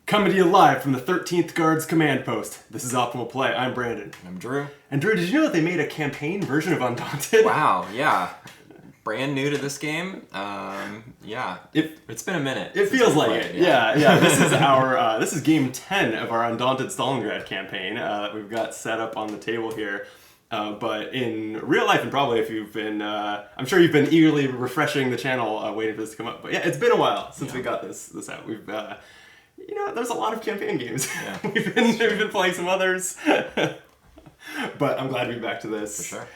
Coming to you live from the 13th Guards Command Post. This is Optimal Play. I'm Brandon. I'm Drew. And Drew, did you know that they made a campaign version of Undaunted? Wow, yeah. Brand new to this game. Yeah. It's been a minute. It feels like it. Yeah. This is game 10 of our Undaunted Stalingrad campaign that we've got set up on the table here. But in real life, and probably if you've been, I'm sure you've been eagerly refreshing the channel waiting for this to come up. But yeah, it's been a while since we got this out. We've there's a lot of campaign games. Yeah. we've been playing some others. But I'm glad to be back to this. For sure.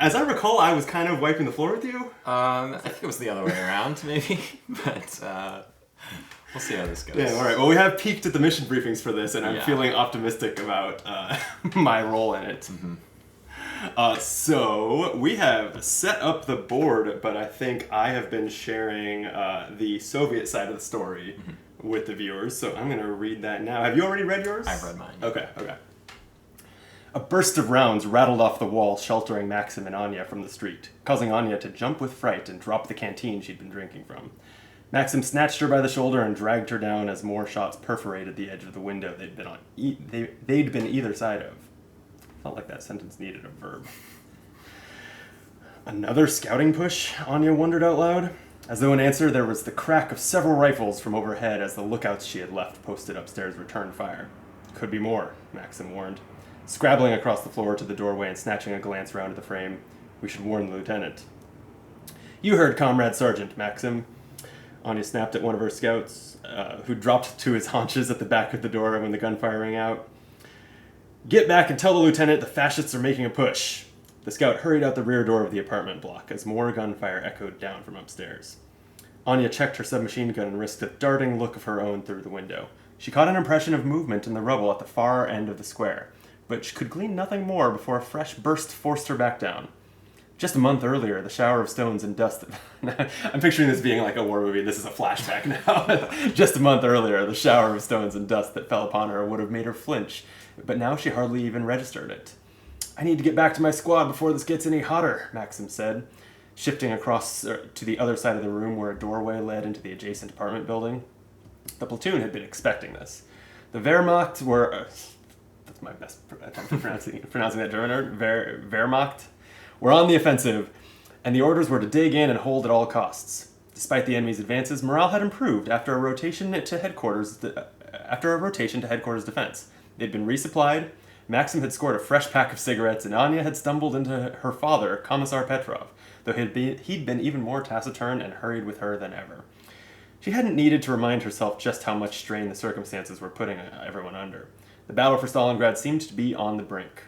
As I recall, I was kind of wiping the floor with you. I think it was the other way around, maybe. But we'll see how this goes. Yeah, all right. Well, we have peaked at the mission briefings for this, and I'm feeling optimistic about my role in it. Mm-hmm. So we have set up the board, but I think I have been sharing the Soviet side of the story with the viewers, so I'm going to read that now. Have you already read yours? I've read mine. Okay. A burst of rounds rattled off the wall, sheltering Maxim and Anya from the street, causing Anya to jump with fright and drop the canteen she'd been drinking from. Maxim snatched her by the shoulder and dragged her down as more shots perforated the edge of the window they'd been either side of. Felt like that sentence needed a verb. Another scouting push? Anya wondered out loud. As though in answer, there was the crack of several rifles from overhead as the lookouts she had left posted upstairs returned fire. Could be more, Maxim warned. Scrabbling across the floor to the doorway and snatching a glance round at the frame, we should warn the lieutenant. You heard, Comrade Sergeant, Maxim. Anya snapped at one of her scouts, who dropped to his haunches at the back of the door when the gunfire rang out. Get back and tell the lieutenant the fascists are making a push. The scout hurried out the rear door of the apartment block as more gunfire echoed down from upstairs. Anya checked her submachine gun and risked a darting look of her own through the window. She caught an impression of movement in the rubble at the far end of the square, but she could glean nothing more before a fresh burst forced her back down. Just a month earlier, the shower of stones and dust... I'm picturing this being like a war movie. This is a flashback now. Just a month earlier, the shower of stones and dust that fell upon her would have made her flinch, but now she hardly even registered it. I need to get back to my squad before this gets any hotter, Maxim said, shifting across to the other side of the room where a doorway led into the adjacent apartment building. The platoon had been expecting this. The Wehrmacht were... that's my best attempt at pronouncing that German word. Wehrmacht were on the offensive, and the orders were to dig in and hold at all costs. Despite the enemy's advances, morale had improved after a rotation to headquarters defense. They'd been resupplied. Maxim had scored a fresh pack of cigarettes, and Anya had stumbled into her father, Commissar Petrov, though he'd been even more taciturn and hurried with her than ever. She hadn't needed to remind herself just how much strain the circumstances were putting everyone under. The battle for Stalingrad seemed to be on the brink.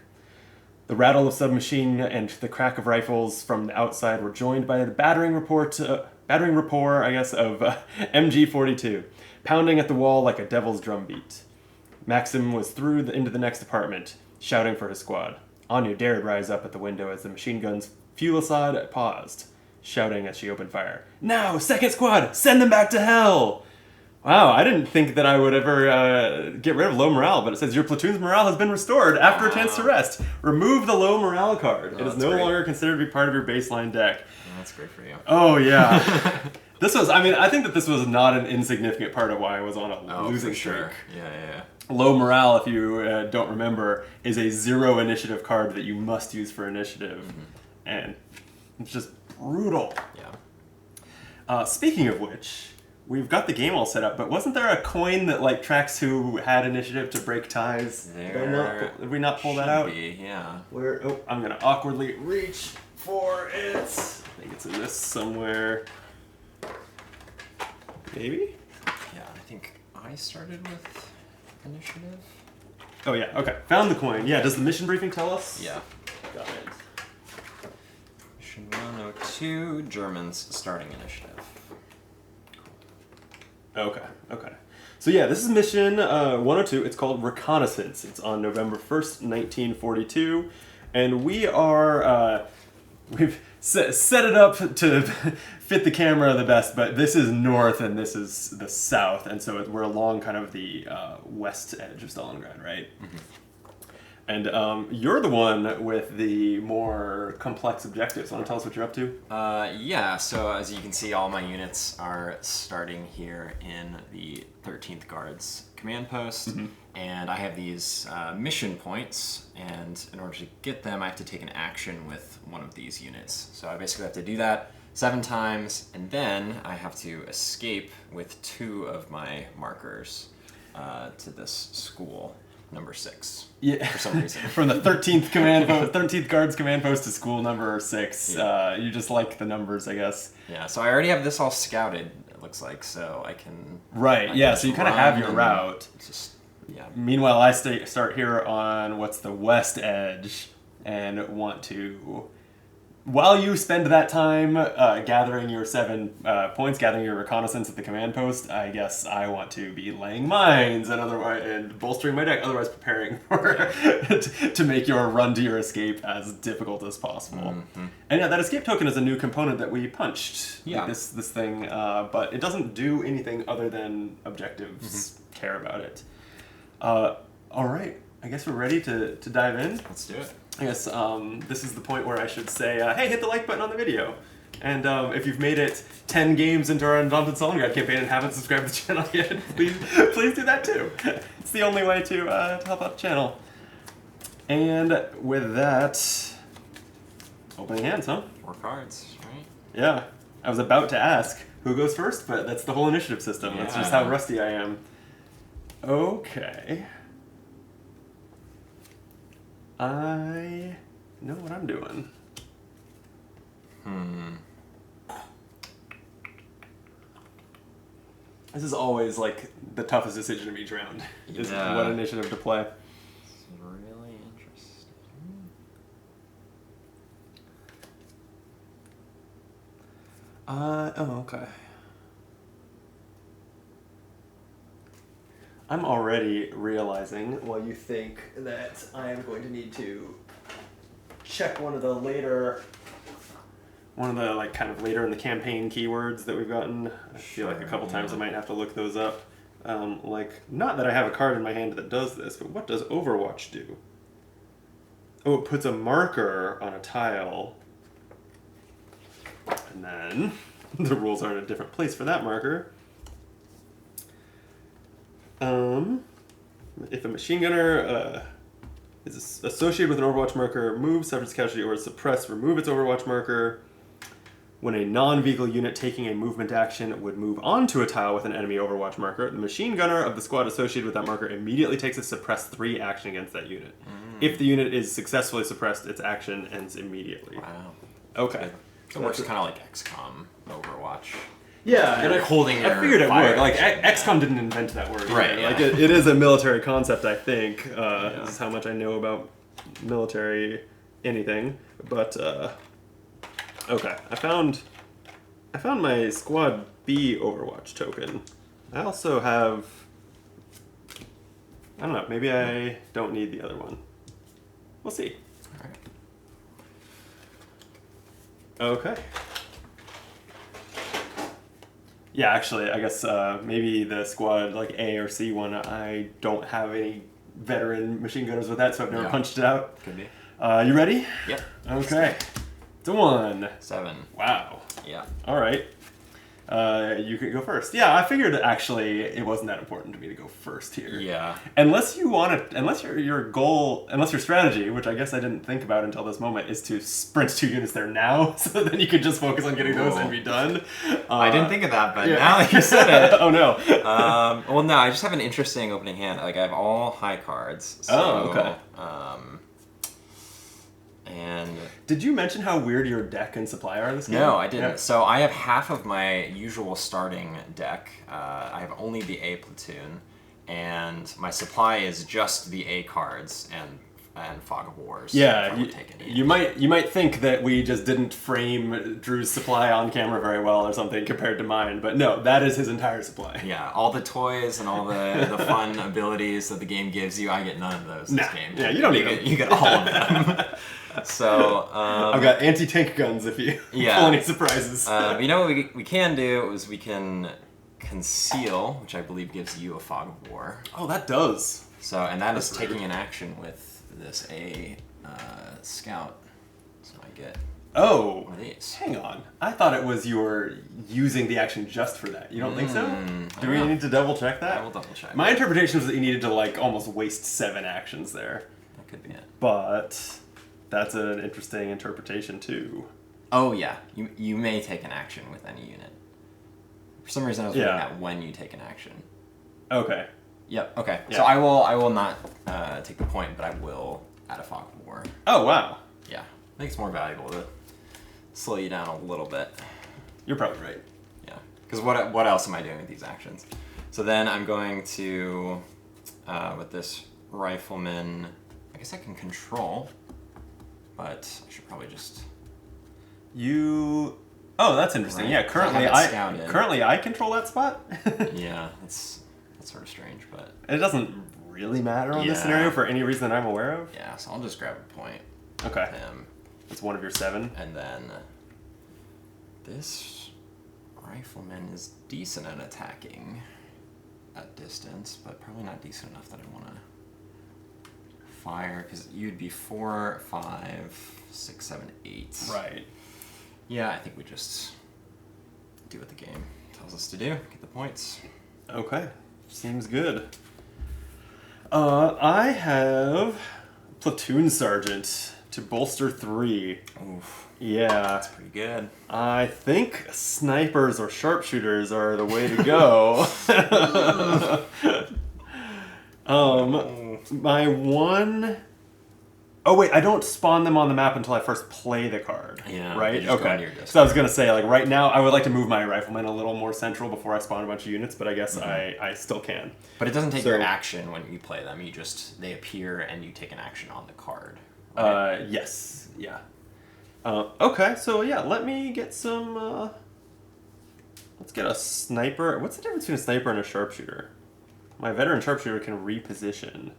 The rattle of submachine and the crack of rifles from the outside were joined by the battering rapport, of MG-42, pounding at the wall like a devil's drumbeat. Maxim was through into the next apartment, shouting for his squad. Anya dared rise up at the window as the machine gun's fusillade paused, shouting as she opened fire. Now, second squad, send them back to hell! Wow, I didn't think that I would ever get rid of low morale, but it says your platoon's morale has been restored after a chance to rest. Remove the low morale card. It is no longer considered to be part of your baseline deck. That's great for you. Oh, yeah. I think that this was not an insignificant part of why I was on a losing streak. Sure. Yeah. Low morale, if you don't remember, is a 0 initiative card that you must use for initiative. Mm-hmm. And it's just brutal. Yeah. Speaking of which... we've got the game all set up, but wasn't there a coin that tracks who had initiative to break ties? Did we not pull that out? Yeah. I'm gonna awkwardly reach for it. I think it's in this somewhere. Maybe? Yeah, I think I started with initiative. Oh yeah, okay. Found the coin. Yeah, does the mission briefing tell us? Yeah. Got it. Mission 102, Germans starting initiative. Okay. So yeah, this is mission 102. It's called Reconnaissance. It's on November 1st, 1942. And we are, we've set it up to fit the camera the best, but this is north and this is the south. And so we're along kind of the west edge of Stalingrad, right? Mm-hmm. And you're the one with the more complex objectives. Want to tell us what you're up to? Yeah, so as you can see, all my units are starting here in the 13th Guards command post, and I have these mission points, and in order to get them, I have to take an action with one of these units. So I basically have to do that 7 times, and then I have to escape with 2 of my markers to this school. Number 6. Yeah. For some reason. From the 13th 13th Guards command post to school number 6. Yeah. You just like the numbers, I guess. Yeah, so I already have this all scouted, it looks like, so I can... Right, yeah, so you kind of have your route. Just, yeah. Meanwhile, I start here on what's the west edge and want to... While you spend that time gathering your 7 points, gathering your reconnaissance at the command post, I guess I want to be laying mines and bolstering my deck, otherwise preparing for to make your run to your escape as difficult as possible. And yeah, that escape token is a new component that we punched. Yeah. This thing, but it doesn't do anything other than objectives care about it. All right, I guess we're ready to dive in. Let's do it. I guess this is the point where I should say, hey, hit the like button on the video. And if you've made it 10 games into our Undaunted Stalingrad campaign and haven't subscribed to the channel yet, please do that too. It's the only way to help out the channel. And with that, opening hands, huh? 4 cards, right? Yeah. I was about to ask who goes first, but that's the whole initiative system. That's just how rusty I am. Okay. I know what I'm doing. This is always like the toughest decision of each round. Is what initiative to play. This is really interesting. Okay. I'm already realizing, while you think that I am going to need to check one of the later in the campaign keywords that we've gotten. I feel like a couple times I might have to look those up. Not that I have a card in my hand that does this, but what does Overwatch do? Oh, it puts a marker on a tile. And then the rules are in a different place for that marker. If a machine gunner is associated with an Overwatch marker, move, suffers casualty, or is suppressed, remove its Overwatch marker. When a non-vehicle unit taking a movement action would move onto a tile with an enemy Overwatch marker, the machine gunner of the squad associated with that marker immediately takes a suppress 3 action against that unit. If the unit is successfully suppressed, its action ends immediately. Wow. Okay. It works kind of like XCOM Overwatch. Yeah, You're like holding your I figured it fire would. Like, action. XCOM didn't invent that word. Right, Either. yeah. Like, it is a military concept, I think. This is how much I know about military anything. But, okay. I found my Squad B Overwatch token. I also have... I don't know, maybe I don't need the other one. We'll see. Alright. Okay. Yeah, actually, I guess maybe the squad, like A or C one, I don't have any veteran machine gunners with that, so I've never punched it out. Could be. You ready? Yep. Okay. It's a 1. 7. Wow. Yeah. All right. You could go first. Yeah, I figured actually it wasn't that important to me to go first here. Yeah. Unless you want to, unless your strategy, which I guess I didn't think about until this moment, is to sprint 2 units there now, so then you could just focus on getting those and be done. I didn't think of that, but now that you said it. Oh no. Well, no, I just have an interesting opening hand. Like, I have all high cards. So, okay. And did you mention how weird your deck and supply are this game? no, I didn't. Yeah. So I have half of my usual starting deck. I have only the A platoon, and my supply is just the A cards and Fog of Wars. Yeah, you might think that we just didn't frame Drew's supply on camera very well or something compared to mine, but no, that is his entire supply. Yeah, all the toys and all the fun abilities that the game gives you, I get none of those in this game. Yeah, you don't need them. You get all of them. So I've got anti-tank guns if you pull any surprises. You know what we can do is we can conceal, which I believe gives you a Fog of War. Oh, that does. So, and that is taking an action with this a scout, so I get Oh, one of these. hang on. I thought it was you were using the action just for that. You don't think so? Do we need to double check that? I will double check. My interpretation was that you needed to like almost waste 7 actions there. That could be it. But that's an interesting interpretation too. Oh yeah, you may take an action with any unit. For some reason, I was reading that when you take an action. Okay. Yep. Okay. Yeah. So I will not take the point, but I will add a fog of war. Oh wow. Yeah, I think it's more valuable to slow you down a little bit. You're probably right. Yeah. Because what else am I doing with these actions? So then I'm going to with this rifleman. I guess I can control, but I should probably just. You. Oh, that's interesting. Right. Yeah, currently I control that spot. Yeah, that's sort of strange, but It doesn't really matter on this scenario for any reason that I'm aware of. yeah. So I'll just grab a point. Okay. With him, It's one of your 7. and then this rifleman is decent at attacking at distance, but probably not decent enough that I want to fire because you'd be 4, 5, 6, 7, 8. Right. Yeah, I think we just do what the game tells us to do. Get the points. Okay. Seems good. I have platoon sergeant to bolster 3. Oof, Yeah. that's pretty good. I think snipers or sharpshooters are the way to go. My one. Oh wait, I don't spawn them on the map until I first play the card. Yeah, Right? they just go into Okay. your So I was gonna say, like right now, I would like to move my rifleman a little more central before I spawn a bunch of units, but I guess I still can. But it doesn't take So- your action when you play them. They appear and you take an action on the card. Right? Yes. Yeah. Okay, so yeah, let me get some. Let's get a sniper. What's the difference between a sniper and a sharpshooter? My veteran sharpshooter can reposition,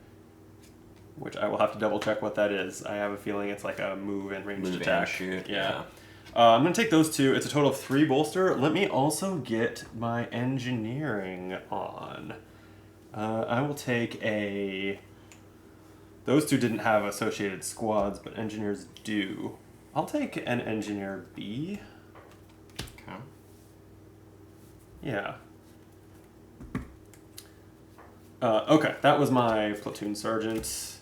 which I will have to double check what that is. I have a feeling it's like a move and ranged Move and attack. shoot, Yeah. I'm gonna take those 2. It's a total of 3 bolster. Let me also get my engineering on. I will take a. Those 2 didn't have associated squads, but engineers do. I'll take an engineer B. Okay. Yeah. Okay, that was my platoon sergeant.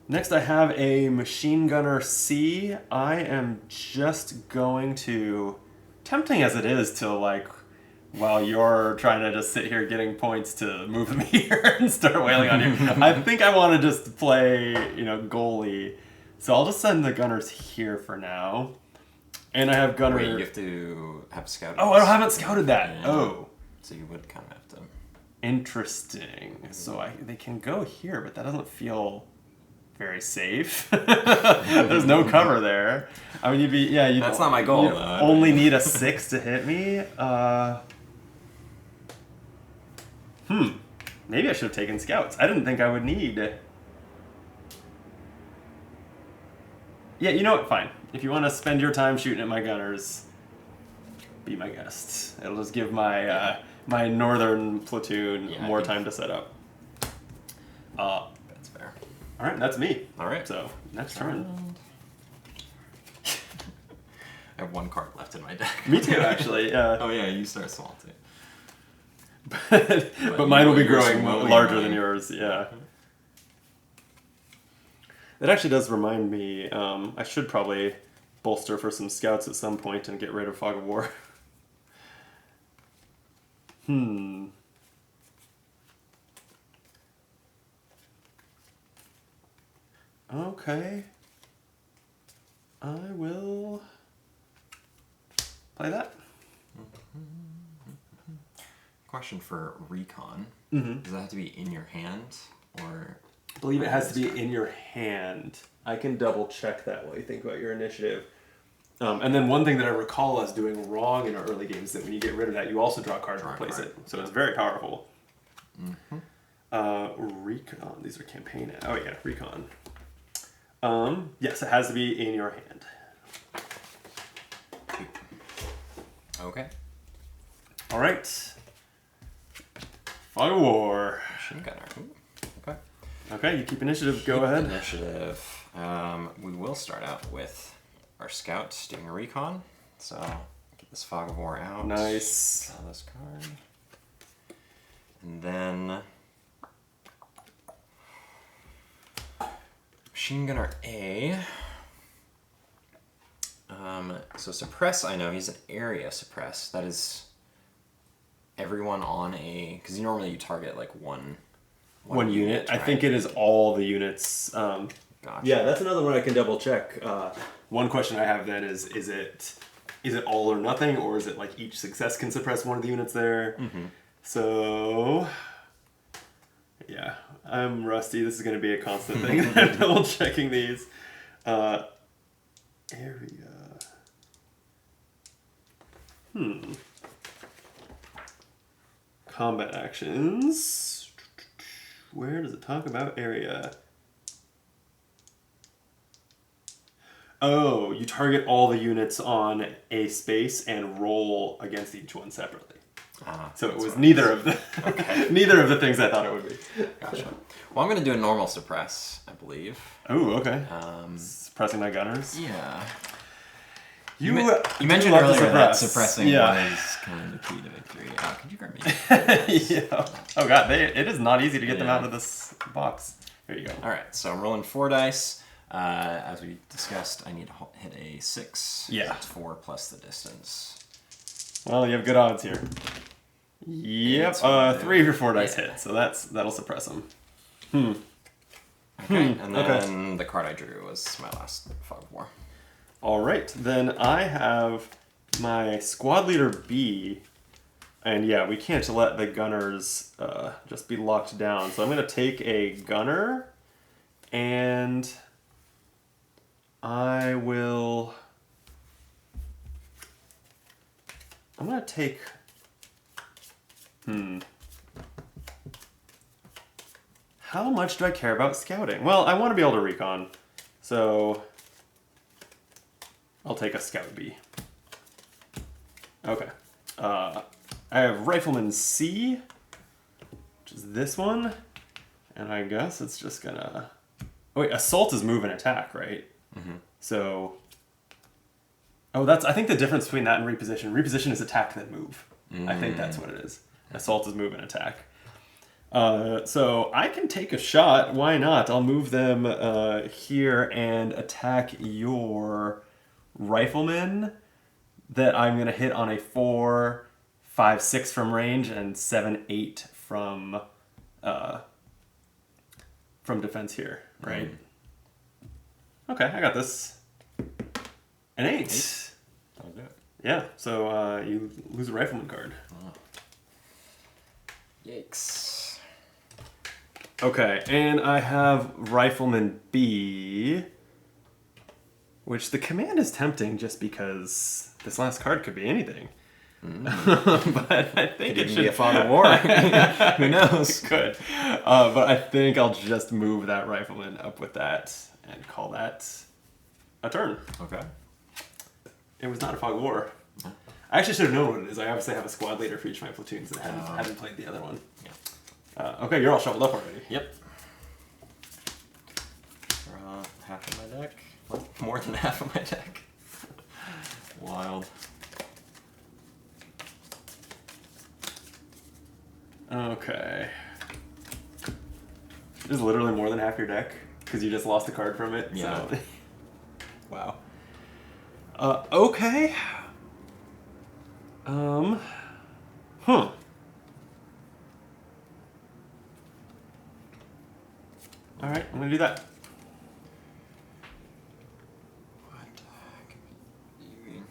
Next, I have a machine gunner C. I am just going to, tempting as it is to like, while you're trying to just sit here getting points to move them here and start wailing on you. I think I want to just play, goalie. So I'll just send the gunners here for now. And I have gunner. Wait, you have to have scouted. Oh, I haven't scouted that. Yeah. Oh. So you would kind of have to. Interesting. So they can go here, but that doesn't feel very safe. There's no cover there. I mean, That's not my goal, You though. only need a 6 to hit me. Maybe I should have taken scouts. I didn't think I would need. Yeah, you know what? Fine. If you want to spend your time shooting at my gunners, be my guest. It'll just give my my northern platoon more time to set up. That's fair. All right, that's me. All right. So next turn. I have 1 card left in my deck. Me too, actually. Oh yeah, you start small too. but mine will be you're growing slowly larger growing. than yours. Yeah. That actually does remind me. I should probably bolster for some scouts at some point and get rid of Fog of War. Okay. I will play that. Question for recon. Mm-hmm. Does that have to be in your hand or? I believe it has to be in your hand. I can double check that while you think about your initiative. And then one thing that I recall us doing wrong in our early games is that when you get rid of that, you also draw a card to replace it. So it's very powerful. Recon. These are campaign. Oh yeah, recon. Yes, it has to be in your hand. Okay. All right. Fog of War. Machine gunner. Ooh, okay. Okay, you keep initiative. Go ahead. Initiative. We will start out with our scout doing a recon. So get this Fog of War out. Nice. Draw this card. And then Machine Gunner A. So suppress, I know he's an area suppress. That is everyone on a, because normally you target like one unit. right? I think it is all the units. Gotcha. Yeah, that's another one I can double check. One question I have then is it all or nothing, or is it like each success can suppress one of the units there? Mm-hmm. So, yeah, I'm rusty. This is going to be a constant thing. I'm double checking these. Area. Combat actions. Where does it talk about area? Oh, you target all the units on a space and roll against each one separately. So it was neither of the neither of the things I thought it would be. Gotcha. Well, I'm going to do a normal suppress, I believe. Oh, okay. Suppressing my gunners. Yeah. You mentioned love to earlier that suppress. suppressing Yeah. was kind of the key to victory. Could you grab me? Yeah. Oh god, it is not easy to get them out of this box. Here you go. All right, so I'm rolling 4 dice. As we discussed, I need to hit a 6. Yeah. So that's 4 plus the distance. Well, you have good odds here. Yep. 3 of your 4 dice hit, so that'll suppress them. Okay, and then the card I drew was my last Fog of War. All right, then I have my squad leader B, and yeah, we can't let the gunners just be locked down. So I'm going to take a gunner, and I'm going to take... How much do I care about scouting? Well, I want to be able to recon, so I'll take a scout B. Okay. I have Rifleman C, which is this one, and I guess it's just gonna... Oh wait, Assault is move and attack, right? Mm-hmm. So... Oh, I think the difference between that and reposition. Reposition is attack then move. I think that's what it is. Assault is move and attack. So I can take a shot. Why not? I'll move them here and attack your Rifleman that I'm going to hit on a 4, 5, 6 from range and 7, 8 from defense here, right? Okay, I got this. An 8. That'll do it. Yeah, so you lose a Rifleman card. Oh. Yikes. Okay, and I have Rifleman B, which the command is tempting just because this last card could be anything. But I think it should be a Fog of War. Who knows? Good. But I think I'll just move that Rifleman up with that and call that a turn. Okay. It was not a Fog of War. I actually should have known what it is. I obviously have a squad leader for each of my platoons and haven't played the other one. Yeah. Okay, you're all shuffled up already. Yep. Draw half of my deck. Well, more than half of my deck. Wild. Okay. It is literally more than half your deck because you just lost a card from it. Yeah. So. Wow. Okay. Huh. All right, I'm gonna do that. What the heck do you mean?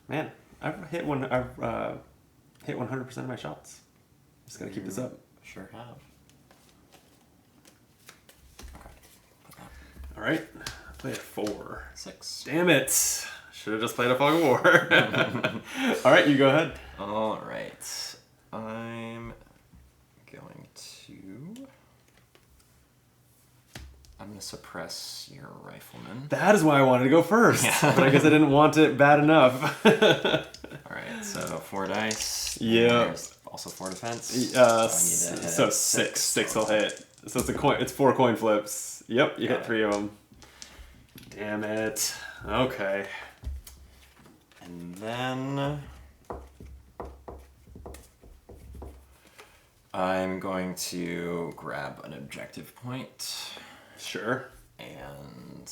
Man, I've hit 100% of my shots. Just gotta keep this up. Sure have. Okay. Put that. All right, play at 4. 6. Damn it! Should have just played a Fog of War. All right, you go ahead. All right. I'm going to I'm going to suppress your rifleman. That is why I wanted to go first. Yeah. But I guess I didn't want it bad enough. Alright, so 4 dice. Yeah. There's also 4 defense. So 6. 6 will hit. So it's a coin. It's 4 coin flips. Yep, you hit 3 of them. Damn it. Okay. And then I'm going to grab an objective point. Sure. And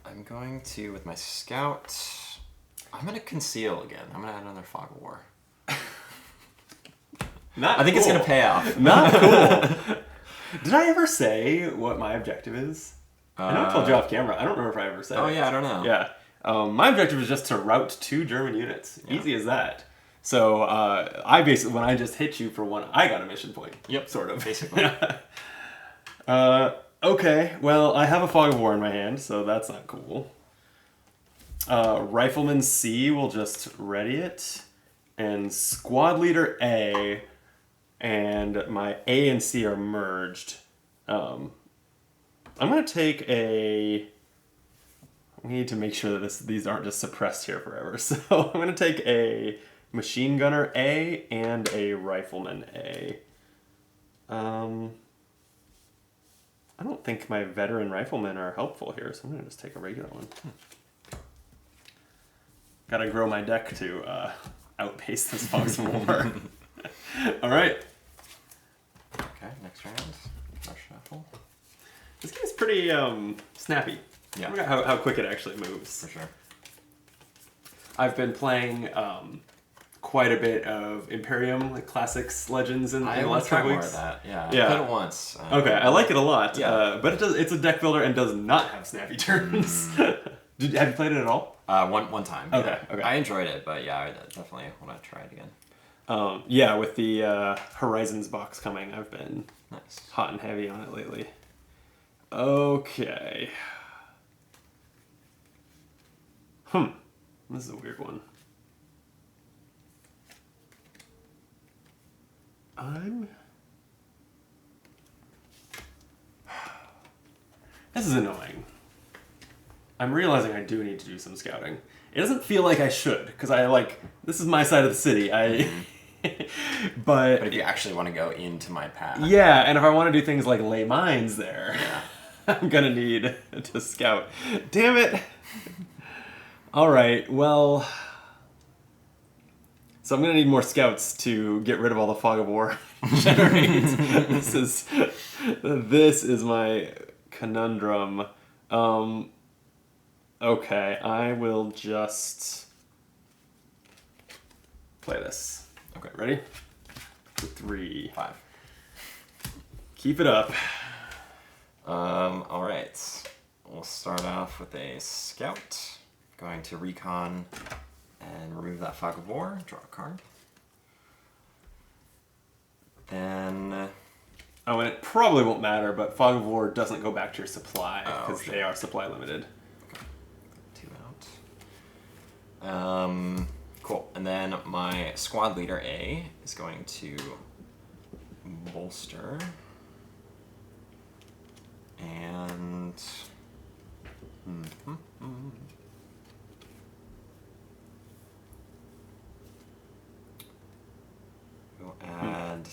I'm going to, with my scout, I'm going to conceal again. I'm going to add another fog of war. I think it's going to pay off. Not cool. Did I ever say what my objective is? I know I told you off camera. I don't remember if I ever said it. Oh, yeah, I don't know. Yeah. My objective is just to rout 2 German units. Yeah. Easy as that. So I basically, when I just hit you for 1, I got a mission point. Yep. Sort of. Basically. Okay, well, I have a Fog of War in my hand, so that's not cool. Rifleman C will just ready it. And Squad Leader A and my A and C are merged. I'm going to take a... We need to make sure that these aren't just suppressed here forever. So I'm going to take a Machine Gunner A and a Rifleman A. I don't think my veteran riflemen are helpful here, so I'm going to just take a regular one. Gotta grow my deck to outpace this Fogs of War. Alright. Okay, next round. Fresh shuffle. This game is pretty snappy. Yeah. I forgot how quick it actually moves. For sure. I've been playing quite a bit of Imperium, like classics, legends in the last couple weeks. More of that. Yeah. Yeah. I played it once. Okay, I like it a lot. Yeah. But it's a deck builder and does not have snappy turns. Have you played it at all? One time. Okay, Yeah. okay. I enjoyed it, but yeah, I definitely want to try it again. Yeah, with the Horizons box coming, I've been Nice. hot and heavy on it lately. Okay. This is a weird one. This is annoying. I'm realizing I do need to do some scouting. It doesn't feel like I should, because this is my side of the city. But if you actually want to go into my path. Yeah, and if I want to do things like lay mines there, Yeah. I'm gonna need to scout. Damn it! Alright, well... So I'm gonna need more scouts to get rid of all the Fog of War generates. This is my conundrum. Okay, I will just play this. Okay, ready? 3. 5. Keep it up. All right. We'll start off with a scout. Going to recon and remove that Fog of War. Draw a card. Then... Oh, and it probably won't matter, but Fog of War doesn't go back to your supply, because sure. they are supply limited. Okay. 2 out. Cool. And then my squad leader A is going to bolster. And... We'll add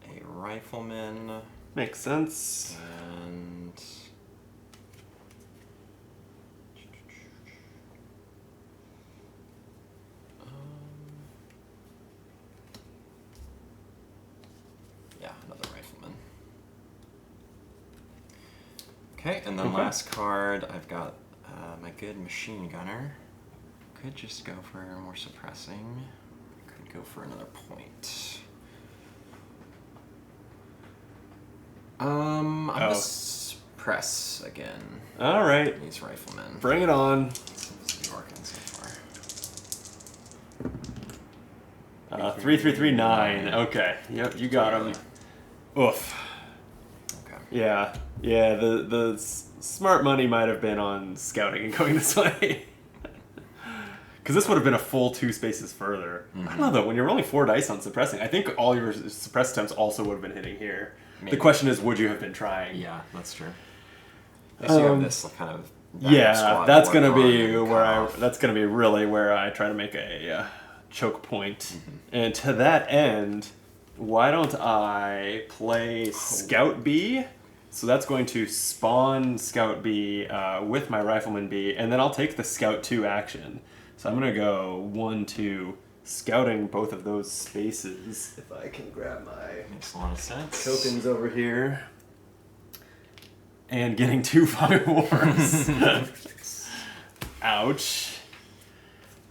a rifleman Makes sense. and yeah, another rifleman. Okay, and then Okay. last card, I've got my good machine gunner. Could just go for more suppressing. Could go for another point. I'm gonna suppress again. Alright, These riflemen. bring it on. Seems to be working so far. 3-3-3-9. Okay, yep, you got him. Oof. Okay. Yeah, the smart money might have been on scouting and going this way. Because this would have been a full 2 spaces further. I don't know, though. When you're rolling 4 dice on suppressing, I think all your suppress attempts also would have been hitting here. Maybe. The question is, would you have been trying? Yeah, that's true. So you have this kind of... Yeah, that's gonna be where that's gonna be really where I try to make a choke point. And to that end, why don't I play Scout B? So that's going to spawn Scout B with my Rifleman B, and then I'll take the Scout 2 action. So I'm gonna go 1, 2, scouting both of those spaces. If I can grab my Makes a lot of sense. tokens over here. And getting 2 Fire Wars. Ouch.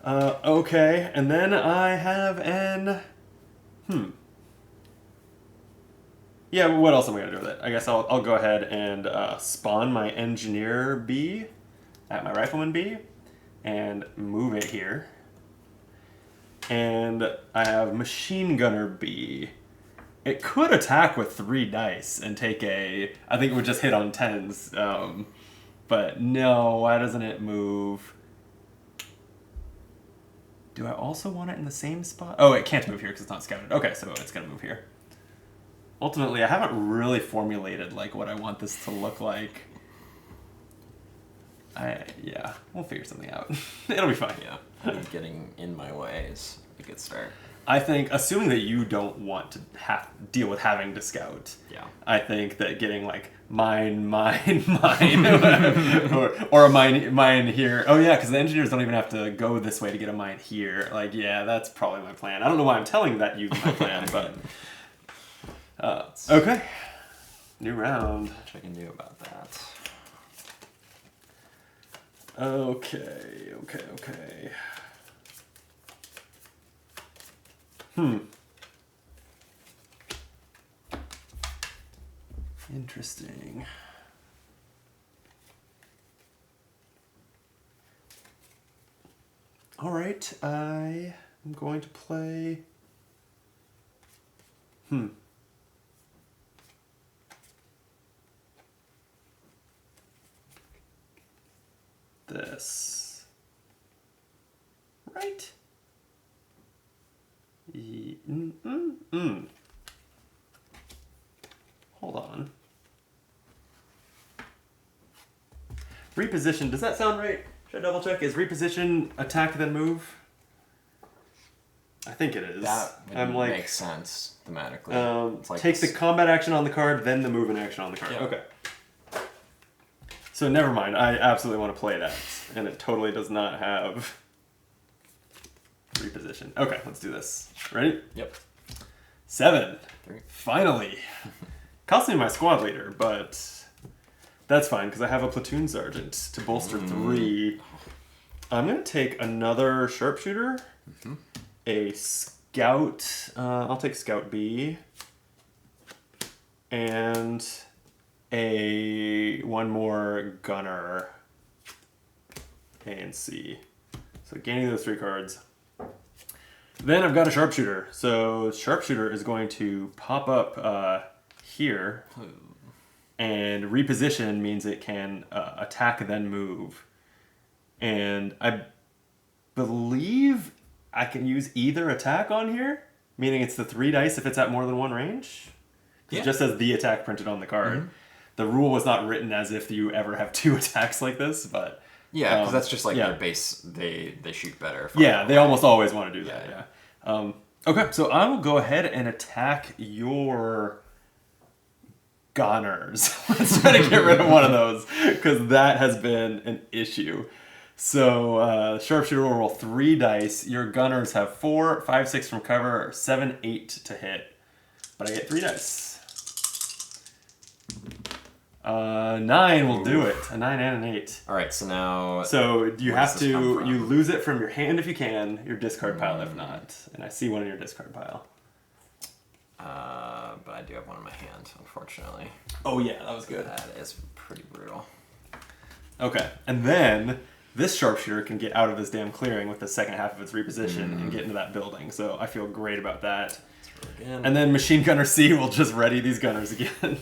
Okay, and then I have an... Yeah, what else am I going to do with it? I guess I'll go ahead and spawn my Engineer B at my Rifleman B and move it here. And I have Machine Gunner B. It could attack with 3 dice and take a... I think it would just hit on 10s. But no, why doesn't it move? Do I also want it in the same spot? Oh, it can't move here because it's not scouted. Okay, so it's going to move here. Ultimately, I haven't really formulated like what I want this to look like. Yeah, we'll figure something out. It'll be fine. Yeah, I think getting in my way is a good start. I think, assuming that you don't want to deal with having to scout, yeah, I think that getting like mine, or a mine here. Oh yeah, because the engineers don't even have to go this way to get a mine here. Like, yeah, that's probably my plan. I don't know why I'm telling that you my plan, but okay, new round. What I can do about that? Okay. Interesting. All right, I am going to play... This. Right? Hold on. Reposition, does that sound right? Should I double check? Is reposition attack then move? I think it is. That makes sense thematically. It's like take the combat action on the card, then the movement action on the card. Yeah. Okay. So never mind, I absolutely want to play that. And it totally does not have reposition. Okay, let's do this. Ready? Yep. 7. 3. Finally. Cost me my squad leader, but that's fine because I have a platoon sergeant to bolster 3. I'm going to take another sharpshooter, a scout. I'll take Scout B, and one more gunner, A and C. So gaining those 3 cards. Then I've got a sharpshooter. So sharpshooter is going to pop up here, and reposition means it can attack then move. And I believe I can use either attack on here, meaning it's the 3 dice if it's at more than 1 range. Yeah. It just says the attack printed on the card. The rule was not written as if you ever have 2 attacks like this, but... Yeah, because that's just like their base, they shoot better. Yeah, they almost always want to do that, yeah. Okay, so I will go ahead and attack your gunners. Let's try to get rid of one of those, because that has been an issue. So, sharpshooter will roll 3 dice. Your gunners have 4, 5, 6 from cover, 7, 8 to hit. But I get 3 dice. 9 will do it. A 9 and an 8. All right, so now... So you have to... You lose it from your hand if you can, your discard pile if not. And I see one in your discard pile. But I do have one in my hand, unfortunately. Oh yeah, that was good. That is pretty brutal. Okay, and then this sharpshooter can get out of this damn clearing with the second half of its reposition and get into that building. So I feel great about that. Again. And then Machine Gunner C will just ready these gunners again.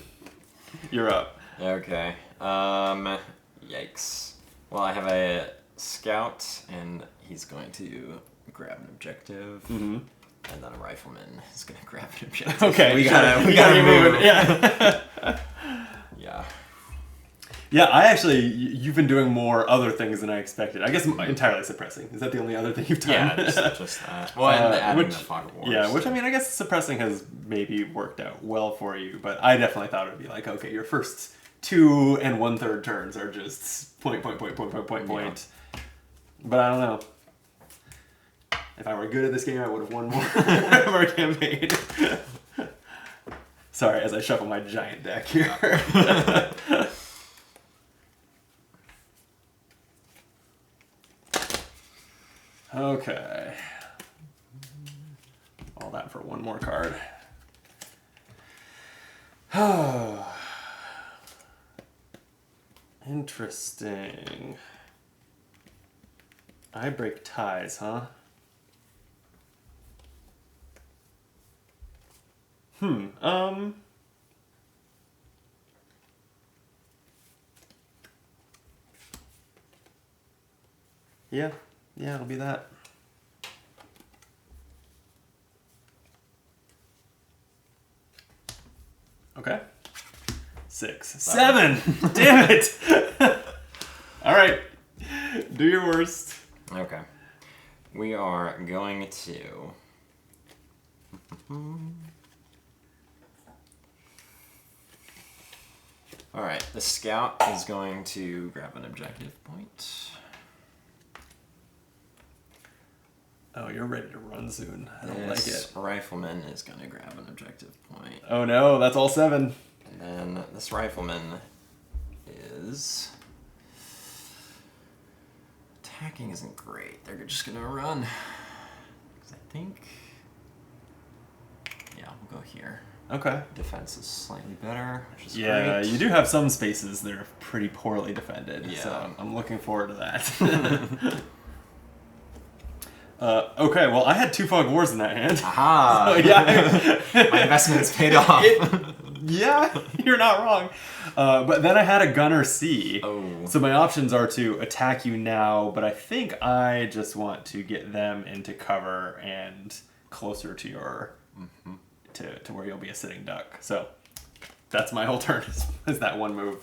You're up. Okay. Yikes. Well, I have a scout, and he's going to grab an objective. Mm-hmm. And then a rifleman is going to grab an objective. Okay, we gotta get move. moving. Yeah. Yeah. Yeah, I actually, you've been doing more other things than I expected. I guess entirely suppressing. Is that the only other thing you've done? Yeah, just that. Well, and adding the fog of war. Yeah, which, I mean, I guess suppressing has maybe worked out well for you, but I definitely thought it would be like, okay, your first 2 1/3 turns are just point. But I don't know. If I were good at this game, I would have won more of our campaign. Sorry, as I shuffle my giant deck here. Okay. All that for one more card. Interesting. I break ties, huh? Yeah, it'll be that. Okay. 6. 7! Damn it! All right. Do your worst. Okay. We are going to... Alright, the scout is going to grab an objective point. Oh, you're ready to run soon. I don't like it. Rifleman is going to grab an objective point. Oh no, that's all 7. And then this rifleman is... Attacking isn't great. They're just going to run. Because I think... Yeah, we'll go here. Okay. Defense is slightly better, which is Yeah, great. you do have some spaces that are pretty poorly defended. Yeah. So I'm looking forward to that. Okay, well, I had 2 Fog Wars in that hand. Aha! So, yeah. My investment's paid off. Yeah, you're not wrong. But then I had a Gunner C. Oh. So my options are to attack you now, but I think I just want to get them into cover and closer to your... To where you'll be a sitting duck. So that's my whole turn, is that one move.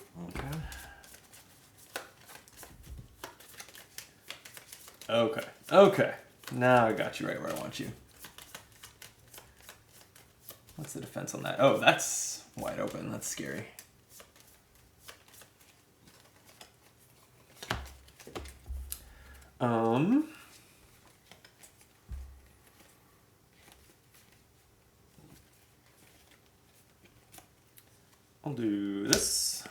Okay. Now I got you right where I want you. What's the defense on that? Oh, that's wide open. That's scary. I'll do this.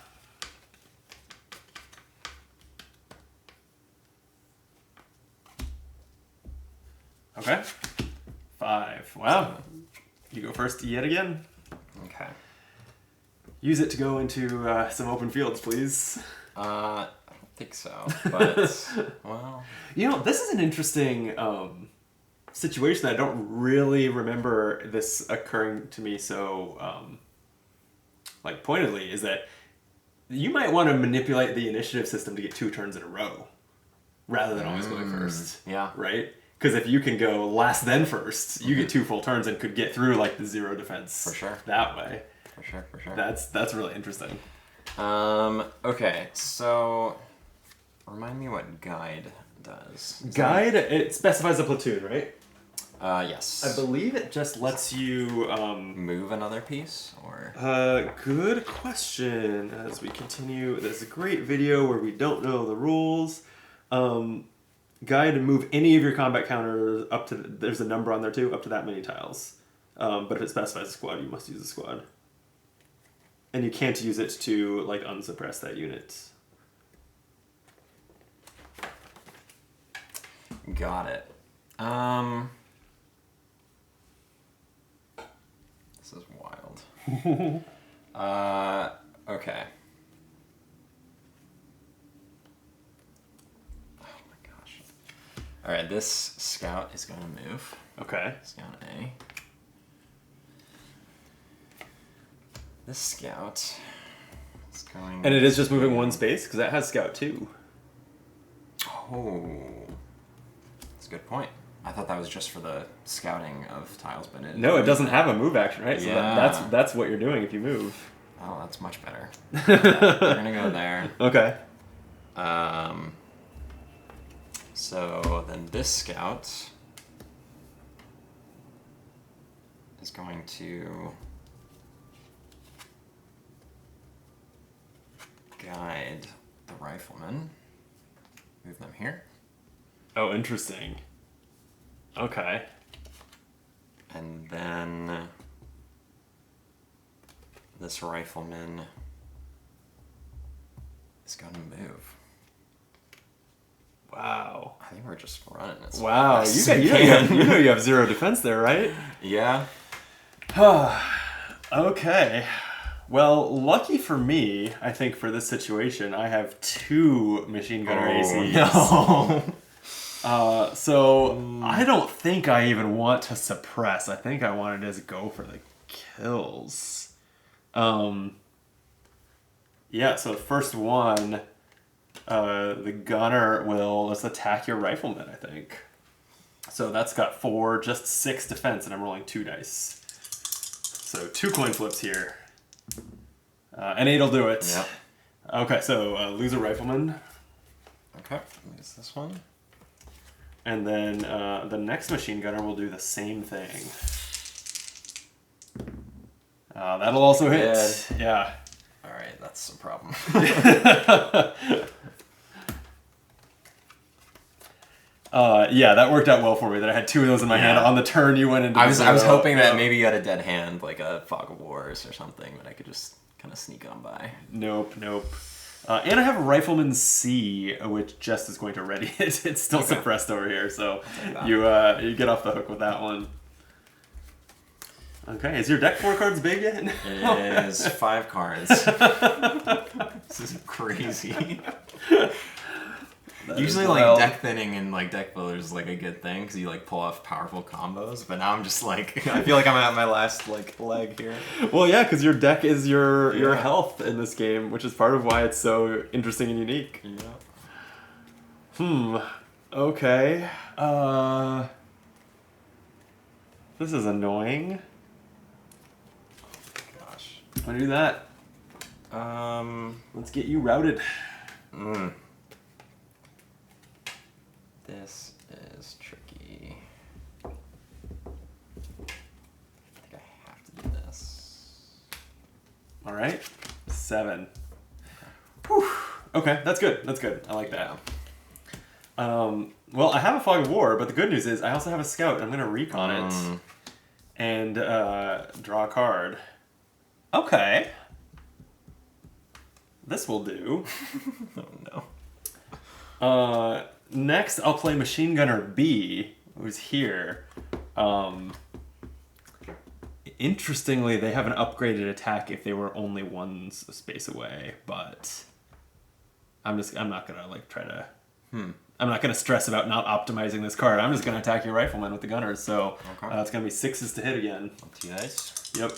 Okay. 5. Wow. You go first yet again. Okay. Use it to go into some open fields, please. I don't think so, but, well... You know, this is an interesting situation. I don't really remember this occurring to me so, like, pointedly, is that you might want to manipulate the initiative system to get 2 turns in a row, rather than always going first. Yeah. Right? Because if you can go last then first, you get 2 full turns and could get through, like, the 0 defense. For sure. That way. For sure. That's really interesting. Okay, so... Remind me what guide does. Guide, it specifies a platoon, right? Yes. I believe it just lets you... Move another piece, or... Good question. As we continue, there's a great video where we don't know the rules. Guide and move any of your combat counters up to... There's a number on there too, up to that many tiles. But if it specifies a squad, you must use a squad. And you can't use it to, like, unsuppress that unit. Got it. This is wild. Okay. Oh my gosh. Alright, this scout is going to move. Okay. Scout A. This scout is going... And it is just moving 1 space? Because that has scout 2. Oh. a good point. I thought that was just for the scouting of tiles, but No, it doesn't have a move action, right? So Yeah. that's what you're doing if you move. Oh, that's much better. Yeah, we're gonna go there. Okay. So then this scout is going to guide the riflemen. Move them here. Oh, interesting. Okay. And then this rifleman is going to move. Wow. I think we're just running it. Wow. You know you have 0 defense there, right? Yeah. Okay. Well, lucky for me, I think for this situation, I have 2 machine gunner ACs. No. So I don't think I even want to suppress. I think I want to just go for the kills. Yeah, so the first one, the gunner will let's attack your rifleman, I think. So that's got 4, just 6 defense, and I'm rolling 2 dice. So 2 coin flips here. An 8 will do it. Yep. Okay, so lose a rifleman. Okay, use this one. And then the next machine gunner will do the same thing. That'll also hit. Good. Yeah. All right, that's a problem. Yeah, that worked out well for me. That I had 2 of those in my hand Yeah. on the turn you went into. I was zero. hoping that maybe you had a dead hand, like a Fog of Wars or something, that I could just kind of sneak on by. Nope. And I have a Rifleman C, which just is going to ready it. It's still suppressed over here, so you get off the hook with that one. Okay, is your deck 4 cards big yet? It is 5 cards. This is crazy. Usually, like, deck thinning and, like, deck builders is, like, a good thing, because you, like, pull off powerful combos, but now I'm just, like, I feel like I'm at my last, like, leg here. Well, yeah, because your deck is your health in this game, which is part of why it's so interesting and unique. Yeah. Okay. This is annoying. Gosh. I'm gonna do that. Let's get you routed. This is tricky. I think I have to do this. All right. 7. Whew. Okay, that's good. I like that. Well, I have a Fog of War, but the good news is I also have a Scout. I'm going to recon it and draw a card. Okay. This will do. Oh, no. Next, I'll play Machine Gunner B, who's here. Interestingly, they have an upgraded attack if they were only 1 space away, but I'm not gonna like try to. I'm not gonna stress about not optimizing this card. I'm just gonna attack your rifleman with the gunners. So it's gonna be 6s to hit again. 2 dice. Yep.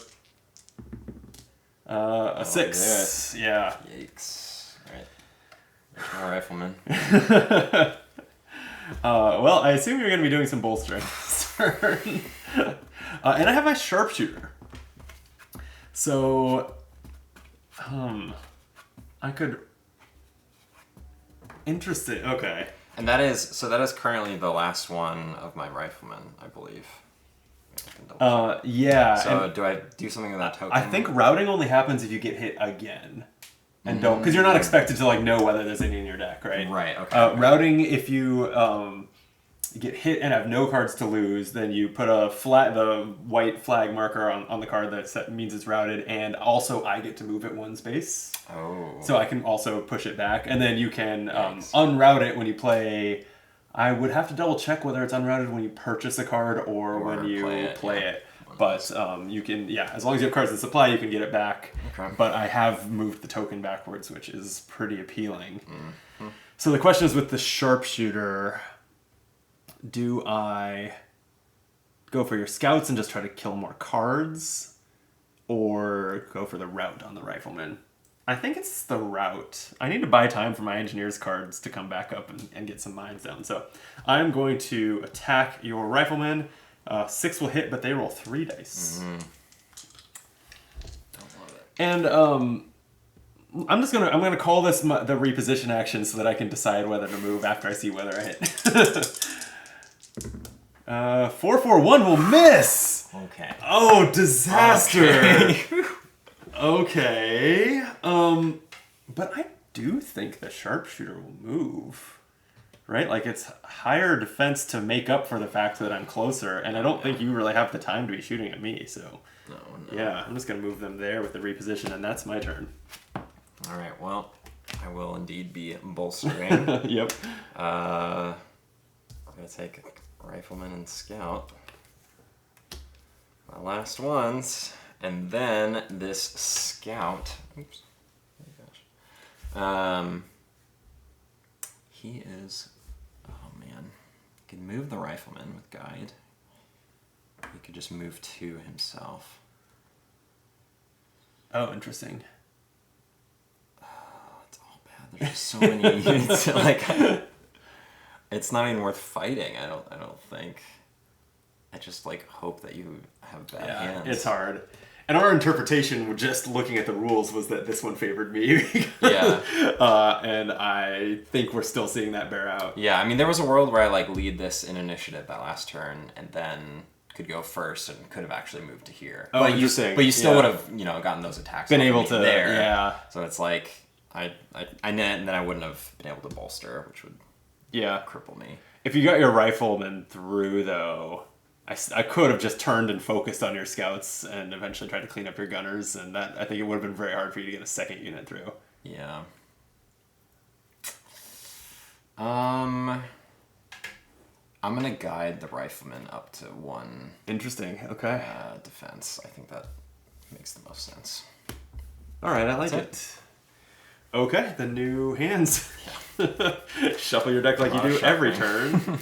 A 6. Yeah. Yikes. Alright. There's my rifleman. Well, I assume you're going to be doing some bolstering this turn. And I have my sharpshooter. So, I could... Interesting. Okay. And that is currently the last one of my riflemen, I believe. Yeah. So do I do something with that token? I think routing only happens if you get hit again. And don't, because you're not expected to like know whether there's any in your deck, right? Right. Okay. Routing, if you get hit and have no cards to lose, then you put the white flag marker on the card that means it's routed, and also I get to move it 1 space. Oh. So I can also push it back, and then you can unroute it when you play. I would have to double check whether it's unrouted when you purchase a card or when you play it. But you can, as long as you have cards in supply, you can get it back. Okay. But I have moved the token backwards, which is pretty appealing. So the question is with the sharpshooter, do I go for your scouts and just try to kill more cards? Or go for the route on the rifleman? I think it's the route. I need to buy time for my engineer's cards to come back up and get some mines down. So I'm going to attack your riflemen. 6 will hit, but they roll 3 dice. Don't love it. And I'm gonna call this the reposition action so that I can decide whether to move after I see whether I hit. 4-4-1 will miss. Okay. Oh, disaster. Okay. But I do think the sharpshooter will move. Right? Like, it's higher defense to make up for the fact that I'm closer, and I don't think you really have the time to be shooting at me, so... No. Yeah, I'm just going to move them there with the reposition, and that's my turn. Alright, well, I will indeed be bolstering. Yep. I'm going to take Rifleman and Scout. My last ones. And then this Scout... Oops. Oh my gosh. He is... Oh man. He can move the Rifleman with Guide. He could just move 2 himself. Oh, interesting. It's all bad. There's just so many units. Like, it's not even worth fighting. I don't think. I just like hope that you have bad hands. It's hard. And our interpretation, just looking at the rules, was that this one favored me. Yeah. And I think we're still seeing that bear out. Yeah. I mean, there was a world where I like lead this in initiative that last turn, and then could go first and could have actually moved to here. Oh, interesting. But you still would have, gotten those attacks. Been off able me to, there. yeah. So it's like and then I wouldn't have been able to bolster, which would cripple me. If you got your riflemen through, though, I could have just turned and focused on your scouts and eventually tried to clean up your gunners, and that I think it would have been very hard for you to get a second unit through. Yeah. I'm gonna guide the rifleman up to 1. Interesting. Okay. Defense. I think that makes the most sense. All right, I like it. Okay, the new hands. Yeah. Shuffle your deck like you do every turn.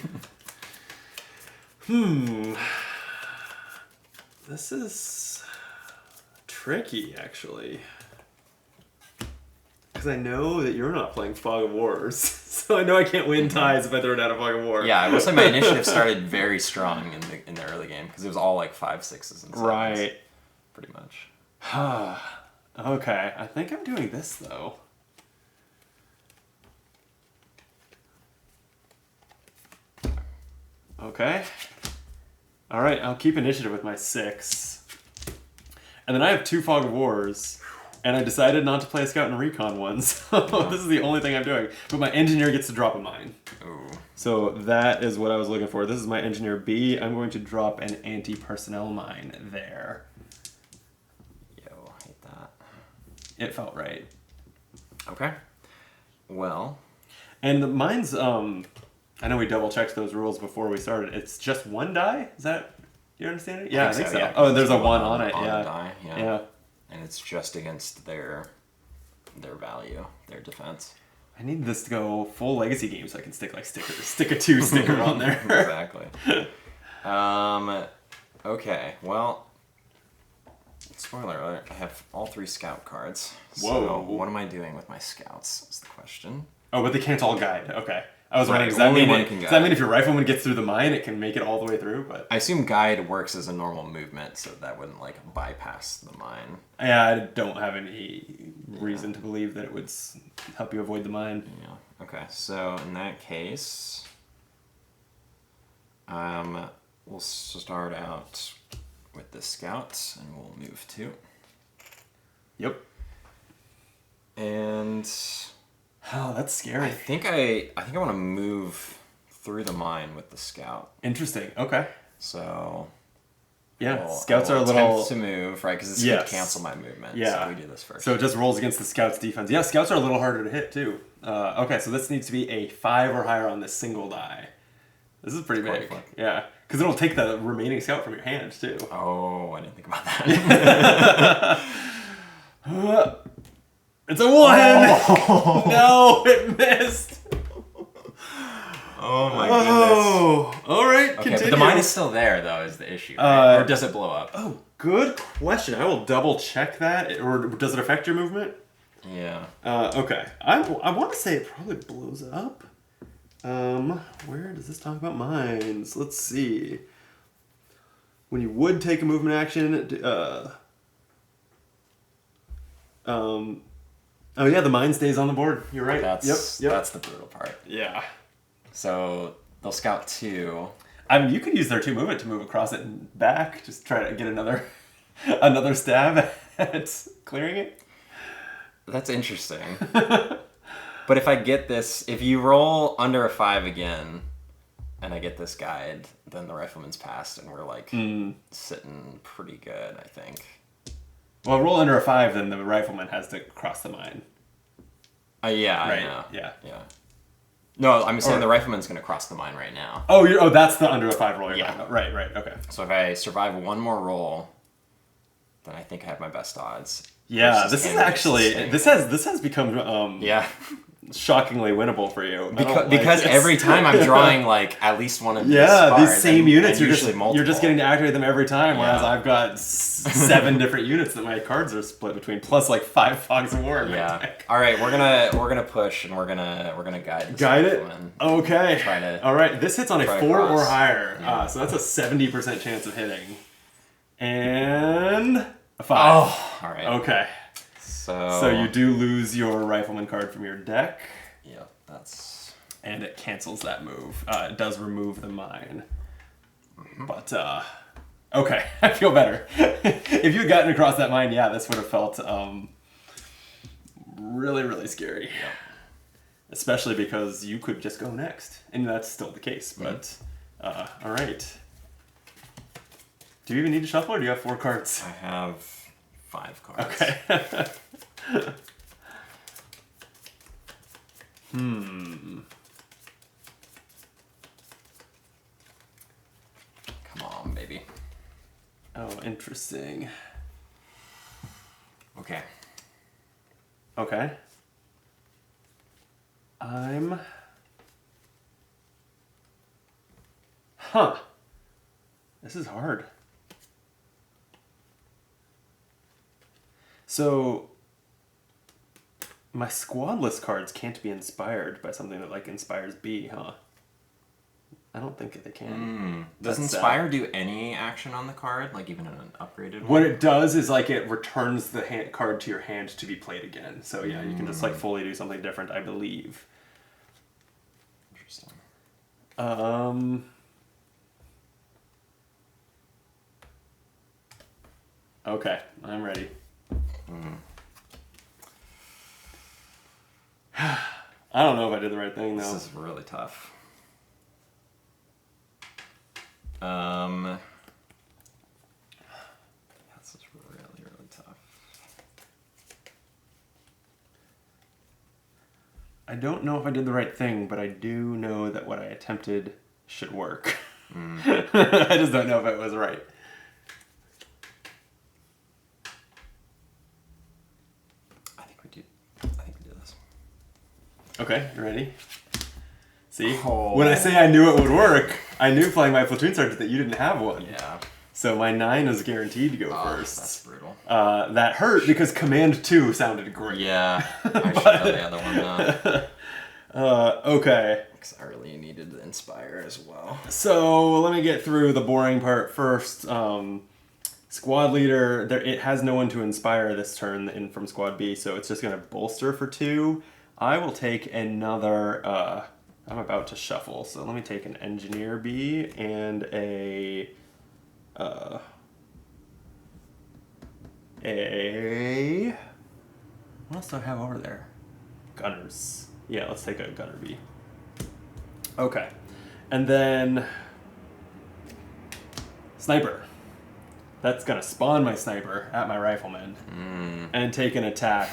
This is tricky, actually. Because I know that you're not playing Fog of Wars. So I know I can't win ties if I throw down a Fog of War. Yeah, I will say my initiative started very strong in the early game. Because it was all like 5, 6s, and 7s. Right. Pretty much. Okay, I think I'm doing this, though. Okay. All right, I'll keep initiative with my 6. And then I have 2 Fog of Wars, and I decided not to play a Scout and Recon one, so this is the only thing I'm doing. But my Engineer gets to drop a mine. Ooh. So that is what I was looking for. This is my Engineer B. I'm going to drop an anti-personnel mine there. Yo, I hate that. It felt right. Okay. Well. And the mines, I know we double-checked those rules before we started. It's just 1 die? Is that... You understand it? Yeah, I think so. Yeah. Oh, there's a 1 on it. On Yeah. the die, Yeah. And it's just against their value, their defense. I need this to go full legacy game so I can stick a 2 sticker on there. Exactly. Okay, well, spoiler alert, I have all 3 scout cards. Whoa. So what am I doing with my scouts is the question. Oh, but they can't all guide. Okay. I was Right, wondering, does that mean if your rifleman gets through the mine, it can make it all the way through? But I assume guide works as a normal movement, so that wouldn't like bypass the mine. yeah, I don't have any reason to believe that it would help you avoid the mine. Yeah. Okay. So in that case, we'll start out with the scouts, and we'll move 2. Yep. And oh, that's scary. I think I want to move through the mine with the scout. Interesting. Okay. So yeah, scouts are a little attempt to move, right? Because this could cancel my movement. Yeah. So we do this first. So it just rolls against the scouts' defense. Yeah, scouts are a little harder to hit too. Okay, so this needs to be a 5 or higher on this single die. This is pretty big. Yeah, because it'll take the remaining scout from your hand too. Oh, I didn't think about that. It's a 1! Oh. No, it missed! Oh my goodness. Alright, Okay, continue. but the mine is still there though, is the issue. Right? Or does it blow up? Oh, good question. I will double check that. Or does it affect your movement? Yeah. Okay. I want to say it probably blows up. Where does this talk about mines? Let's see. When you would take a movement action, oh yeah, the mine stays on the board. You're right. That's Yep. that's the brutal part. Yeah. So they'll scout 2. I mean, you could use their 2 movement to move across it and back. Just try to get another stab at clearing it. That's interesting. But if I get this, if you roll under a 5 again, and I get this guide, then the rifleman's passed, and we're like sitting pretty good, I think. Well, roll under a 5, then the rifleman has to cross the mine. Yeah, Right. I know. Yeah. No, I'm saying the rifleman's going to cross the mine right now. Oh, that's the under a 5 roll. Yeah. Right. Okay. So if I survive one more roll, then I think I have my best odds. Yeah, Versus this is him actually staying. this has become Yeah. shockingly winnable for you. Because every time I'm drawing like at least one of these these cards, same units, and you're usually you're just getting to activate them every time, whereas Yeah. I've got 7 different units that my cards are split between, plus like 5 Fogs of War in my deck. All right, we're gonna push and we're gonna guide this Guide it? rifleman. Okay. Try to All right, this hits on a try 4 or across. higher. Yeah. So that's a 70% chance of hitting. And a 5. Oh, all right. Okay. So you do lose your rifleman card from your deck. Yeah, that's. And it cancels that move. It does remove the mine. But, okay, I feel better. If you had gotten across that mine, yeah, this would have felt really, really scary. Yeah. Especially because you could just go next. And that's still the case, but, all right. Do you even need to shuffle, or do you have 4 cards? I have 5 cards. Okay. Come on, baby. Oh, interesting. Okay. Okay. This is hard. So, my squadless cards can't be inspired by something that, like, inspires B, huh? I don't think they can. Does That's Inspire do any action on the card, like even an upgraded What one? it does is, like, it returns the card to your hand to be played again. So, yeah, you can just, like, fully do something different, I believe. Interesting. Okay, I'm ready. I don't know if I did the right thing, though. This is really tough. This is really, really tough. I don't know if I did the right thing, but I do know that what I attempted should work. I just don't know if it was right. I think we do this. Okay, you ready? See? Oh. When I say I knew it would work, I knew playing my platoon sergeant that you didn't have one. Yeah. So my 9 is guaranteed to go That's first. brutal. That hurt because command 2 sounded great. Yeah. I should have the other one though. Okay. Because I really needed to Inspire as well. So let me get through the boring part first. Squad leader, it has no one to inspire this turn in from squad B, so it's just going to bolster for 2. I will take another. I'm about to shuffle, so let me take an engineer B and a. What else do I have over there? Gunners. Yeah, let's take a gunner B. Okay. And then sniper. That's gonna spawn my sniper at my rifleman and take an attack.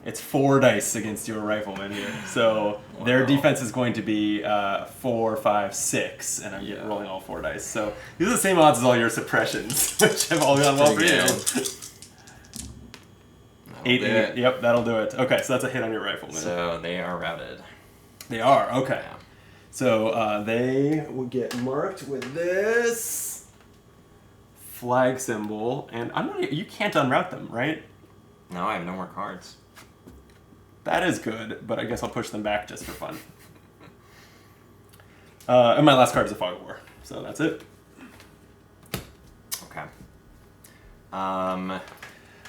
It's 4 dice against your rifleman here. So their defense is going to be 4, 5, 6, and I'm rolling all 4 dice. So these are the same odds as all your suppressions, which have all gone well for you. 8, yep, that'll do it. Okay, so that's a hit on your rifleman. So they are routed. They are, okay. Yeah. So they will get marked with this flag symbol, and I'm not. You can't unroute them, right? No, I have no more cards. That is good, but I guess I'll push them back just for fun. And my last card is a Fog of War, so that's it. Okay. I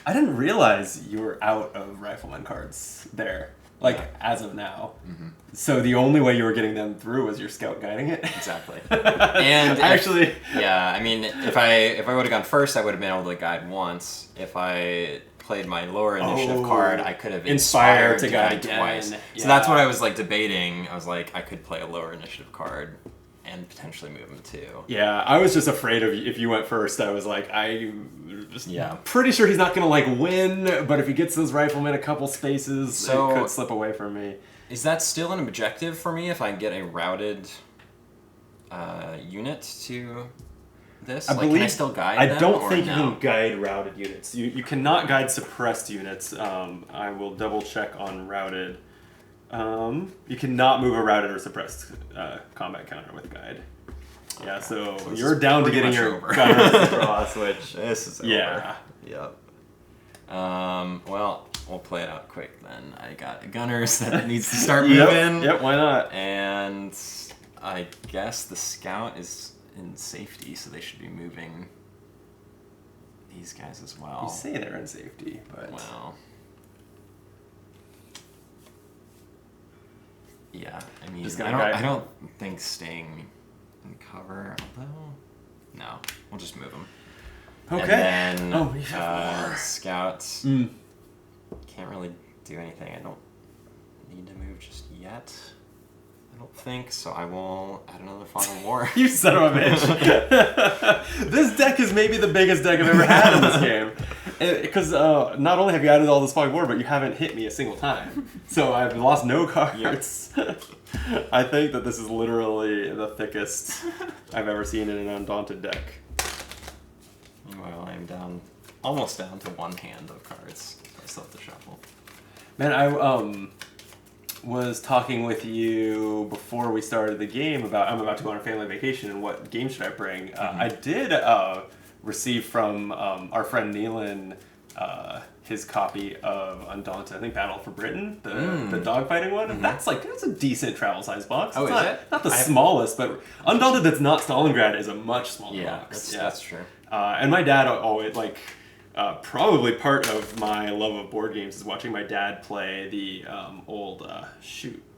didn't realize you were out of Rifleman cards there, like as of now. Mm-hmm. So the only way you were getting them through was your scout guiding it. Exactly. And actually, yeah, I mean, if I would have gone first, I would have been able to guide once. If I played my lower initiative card, I could have inspired to guide twice. Yeah. So that's what I was like debating. I was like, I could play a lower initiative card and potentially move him too. Yeah, I was just afraid of if you went first. I was like, pretty sure he's not gonna like win, but if he gets those riflemen a couple spaces, it could slip away from me. Is that still an objective for me if I get a routed unit to this? Can I still guide them? I don't think you can guide routed units. You cannot guide suppressed units. I will double check on routed. You cannot move a routed or suppressed combat counter with guide. Yeah, so you're down to getting your gunners across, which this is over. Yep. Well, we'll play it out quick then. I got gunners that needs to start moving. Yep, why not? And I guess the scout is in safety, so they should be moving these guys as well. You say they're in safety, but well, yeah. I mean, I don't think staying in cover. Although, no, we'll just move them. Okay. And then scouts can't really do anything. I don't need to move just yet. I don't think so. I will add another Fog of War. You son of a bitch! This deck is maybe the biggest deck I've ever had in this game, because not only have you added all this Fog of War, but you haven't hit me a single time. So I've lost no cards. Yep. I think that this is literally the thickest I've ever seen in an Undaunted deck. Well, I'm almost down to one hand of cards. I still have to shuffle. Man, I was talking with you before we started the game about I'm about to go on a family vacation and what game should I bring. I did receive from our friend Neelan his copy of Undaunted, I think Battle for Britain, the dogfighting one. Mm-hmm. That's a decent travel size box. Oh, is it? Not the smallest, but Undaunted that's not Stalingrad is a much smaller box. That's true. And my dad always probably part of my love of board games is watching my dad play the old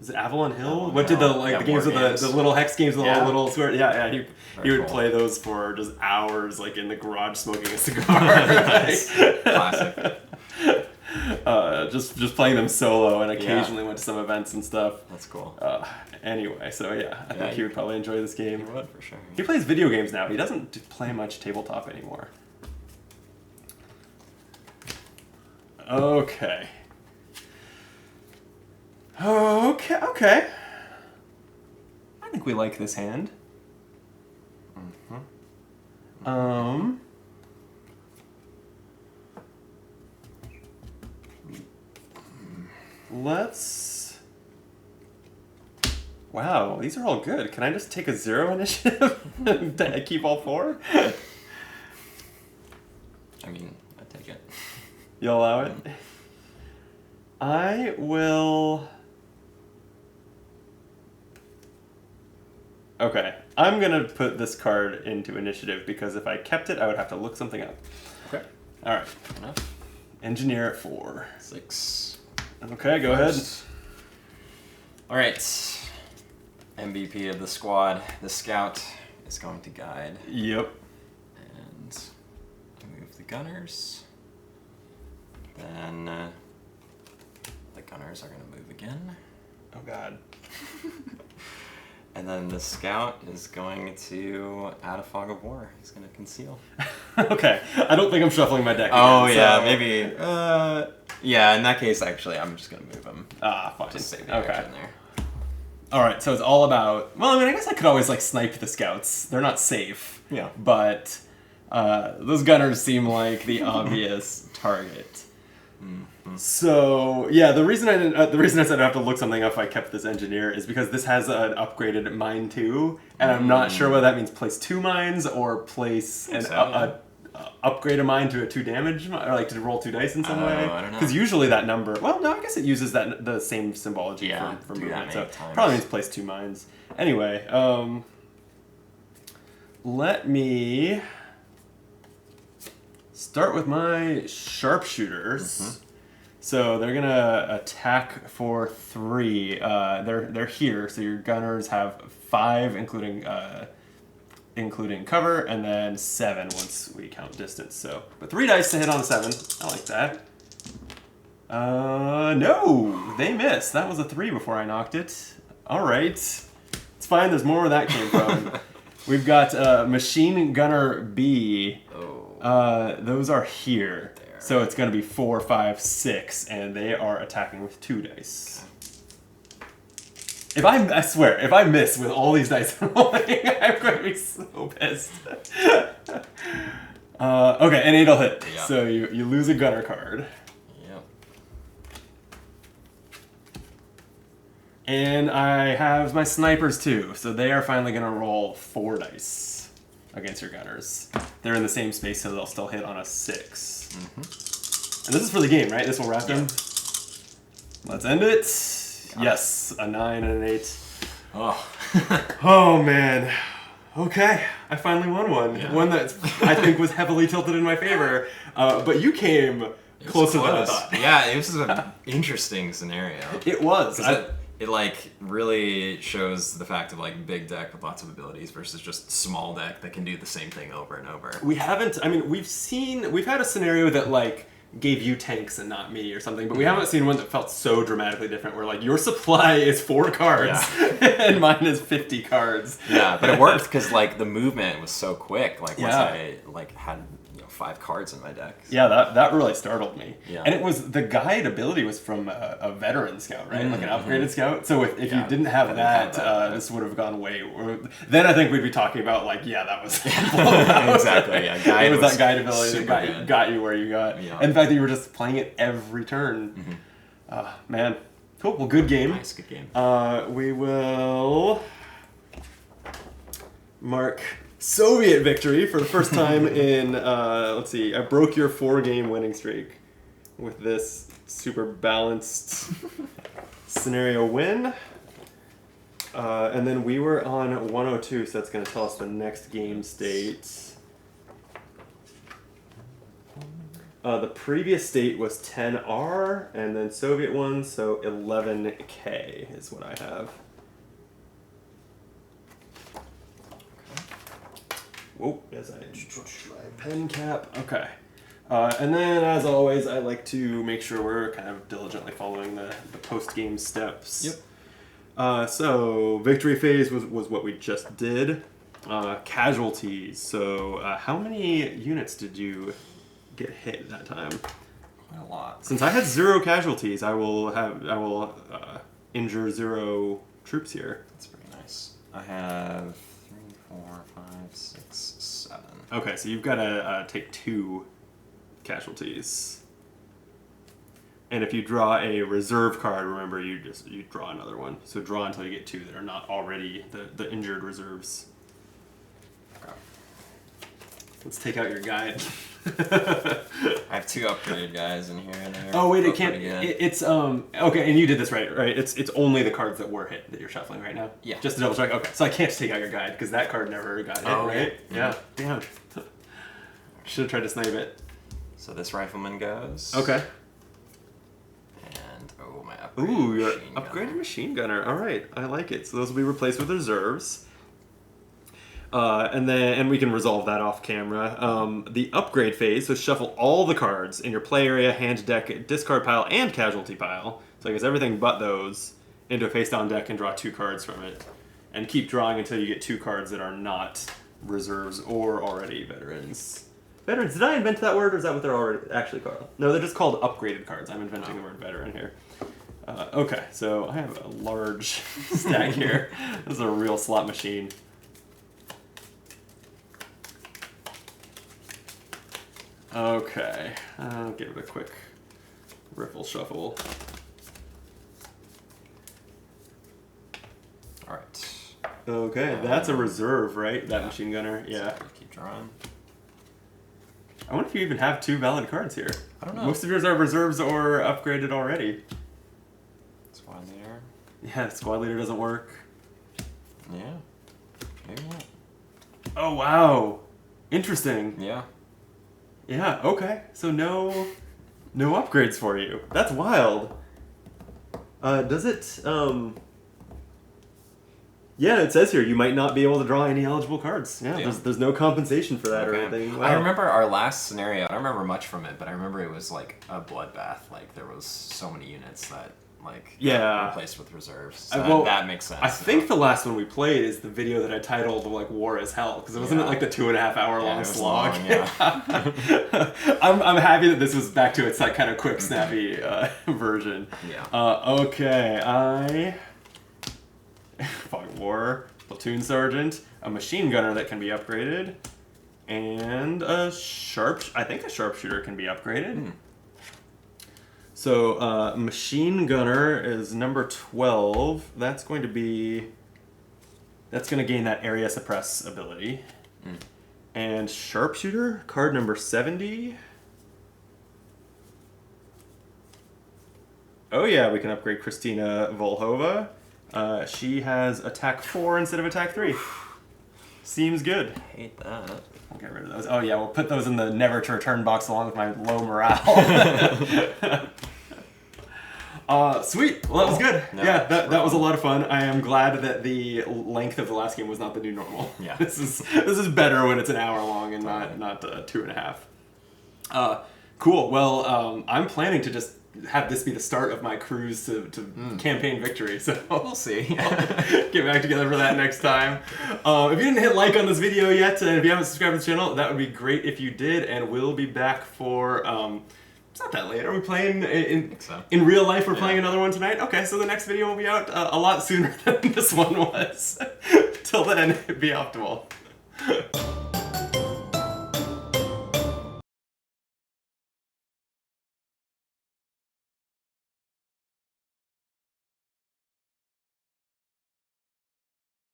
is it Avalon Hill? What did the games with the little hex games with all the little square? Yeah. He would play those for just hours, like in the garage smoking a cigar. Classic. Just playing them solo, and occasionally went to some events and stuff. That's cool. Anyway, so I think he would probably enjoy this game. He would, for sure. He plays video games now. He doesn't play much tabletop anymore. Okay. I think we like this hand. Let's... Wow, these are all good. Can I just take a 0 initiative and keep all 4? I mean, I take it. You'll allow it? I will... Okay, I'm gonna put this card into initiative because if I kept it, I would have to look something up. Okay. Alright. Enough. Engineer at 4. 6. Okay, go ahead. Alright. MVP of the squad, the scout, is going to guide. Yep. And move the gunners. Then the gunners are going to move again. Oh god. And then the scout is going to add a Fog of War. He's going to conceal. Okay. I don't think I'm shuffling my deck again, yeah, maybe. Yeah, in that case, actually, I'm just going to move him. Fine. Just save the action there. Alright, so it's all about... Well, I mean, I guess I could always, snipe the scouts. They're not safe. Yeah. But those gunners seem like the obvious target. Mm-hmm. So, yeah, the reason I said I have to look something up if I kept this engineer is because this has an upgraded mine 2, and I'm not sure whether that means place 2 mines or place a upgrade a mine to a 2 damage, or like to roll 2 dice in some way? I don't know. Because usually that number, well, no, I guess it uses the same symbology for do that movement, so many times. probably means place 2 mines. Anyway, let me start with my sharpshooters. So they're gonna attack for 3. They're here, so your gunners have 5, including cover, and then 7 once we count distance. So, but 3 dice to hit on a 7. I like that. No, they missed. That was a 3 before I knocked it. All right, it's fine. There's more where that came from. We've got machine gunner B. Those are here. So it's going to be 4, 5, 6, and they are attacking with 2 dice. I swear, if I miss with all these dice rolling, I'm going to be so pissed. Okay, and 8'll hit. Yeah. So you lose a gunner card. Yep. And I have my snipers too, so they are finally going to roll 4 dice against your gunners. They're in the same space, so they'll still hit on a 6. And this is for the game, right? This will wrap them. Let's end it. Yes, a 9 and an 8. Oh. Oh man. Okay, I finally won one. Yeah. One that I think was heavily tilted in my favor. But you came closer than I thought. Yeah, it was an interesting scenario. It was. It like really shows the fact of like big deck with lots of abilities versus just small deck that can do the same thing over and over. We haven't. I mean, we've had a scenario that like gave you tanks and not me or something, but we haven't seen one that felt so dramatically different. Where like your supply is 4 cards and mine is 50 cards. Yeah, but it worked because like the movement was so quick. Like once Yeah. I like had 5 cards in my deck. Yeah, that really startled me. Yeah. And it was the guide ability was from a veteran scout, right? Like an upgraded scout. So if you didn't have that, this would have gone way. Then I think we'd be talking about like, that was Exactly. Yeah, guide it was that guide ability that good. got you where you got. Yeah. And the fact that you were just playing it every turn. Man, cool. Well, good game. Nice, good game. We will mark Soviet victory for the first time in, let's see, I broke your 4-game winning streak with this super balanced scenario win. And then we were on 102, so that's going to tell us the next game state. The previous state was 10R, and then Soviet one, so 11K is what I have. Whoa, as I dropped my pen cap. Okay. And then, as always, I like to make sure we're kind of diligently following the post-game steps. Yep. So, victory phase was what we just did. Casualties. So, how many units did you get hit that time? Quite a lot. Since I had 0 casualties, I will injure 0 troops here. That's pretty nice. I have 3, 4, 5, 6, 7. Okay, so you've got to take 2 casualties. And if you draw a reserve card, remember you draw another one. So draw until you get 2 that are not already the injured reserves. Okay. Let's take out your guide. I have 2 upgraded guys in here. And Oh wait, it can't. It's okay, and you did this right? It's only the cards that were hit that you're shuffling right now. Yeah. Just to double check. Okay, so I can't take out your guide because that card never got hit, right? Yeah. Damn. Should have tried to snipe it. So this rifleman goes. Okay. And my upgraded Ooh, your machine upgraded gunner. machine gunner. All right, I like it. So those will be replaced with reserves. And we can resolve that off camera. The upgrade phase, so shuffle all the cards in your play area, hand deck, discard pile, and casualty pile. So I guess everything but those into a face down deck and draw 2 cards from it. And keep drawing until you get 2 cards that are not reserves or already veterans. Veterans, did I invent that word or is that what they're already actually called? No, they're just called upgraded cards. I'm inventing the word veteran here. Okay, so I have a large stack here. This is a real slot machine. Okay, I'll give it a quick riffle shuffle. Alright. Okay, that's a reserve, right? That machine gunner, yeah. So keep drawing. I wonder if you even have 2 valid cards here. I don't know. Most of yours are reserves or upgraded already. Squad leader. Yeah, squad leader doesn't work. Yeah. Maybe not. Oh, wow. Interesting. Yeah. Yeah, okay. So no upgrades for you. That's wild. Does it, Yeah, it says here you might not be able to draw any eligible cards. Yeah, Yeah. there's no compensation for that or anything. Wow. I remember our last scenario. I don't remember much from it, but I remember it was like a bloodbath. Like there was so many units that Yeah. replaced with reserves. So well, that makes sense. I think the last one we played is the video that I titled like "War is Hell" because it wasn't it like the 2.5 hour long it was slog. long, yeah. I'm happy that this was back to its like kind of quick, snappy version. Yeah. Okay, Fog War, platoon sergeant, a machine gunner that can be upgraded, and I think a sharpshooter can be upgraded. So machine gunner is number 12. That's going to gain that area suppress ability. And sharpshooter, card number 70. Oh yeah, we can upgrade Christina Volhova. She has attack 4 instead of attack 3. Seems good. Hate that. We'll get rid of those. Oh yeah, we'll put those in the never to return box along with my low morale. Sweet. Well, that was good. No, yeah, that was a lot of fun. I am glad that the length of the last game was not the new normal. Yeah. This is better when it's an hour long and not 2.5. Cool. Well, I'm planning to just have this be the start of my cruise to campaign victory. So We'll see. get back together for that next time. If you didn't hit like on this video yet, and if you haven't subscribed to the channel, that would be great if you did. And we'll be back for it's not that late. Are we playing in real life? We're playing another one tonight. Okay, so the next video will be out a lot sooner than this one was. Till then, be optimal.